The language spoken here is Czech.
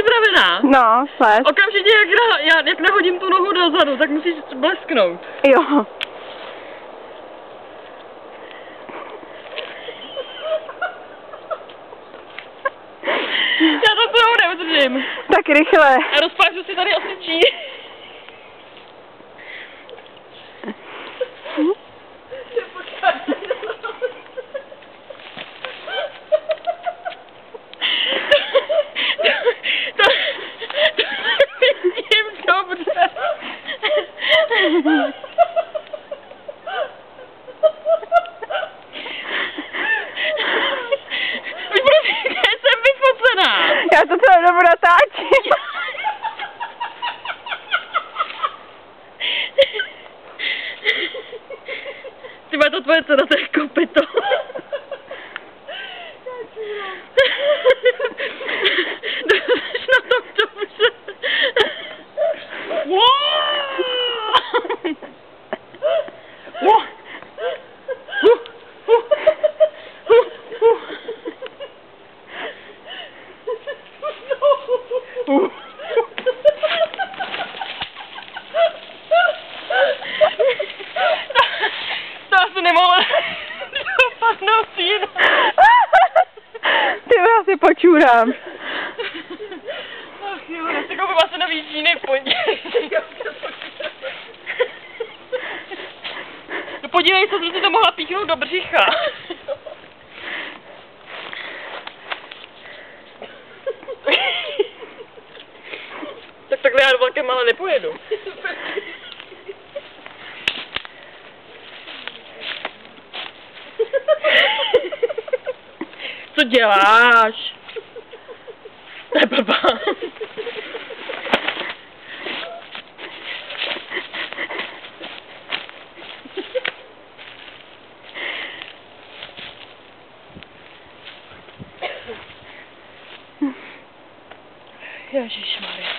připravená? No, slez. Okamžitě, jak nahodím tu nohu dozadu, tak musíš blesknout. Jo. Já to toho neudržím. Tak rychle. A rozpáču si tady osyčí. Já to celou dobu natáčím. Ty má to tvoje dcera, to je kopyto. Jsi na tom dobře. To asi nemohla dopadnout jinak. Ty já si počůrám. Ach jo, já si koupím asi nový džíny v pondělí. No podívej se, že si to mohla píchnout do břicha. Tak takhle já do velké malé nepojedu. Co děláš? To je blbá. Ježišmarja.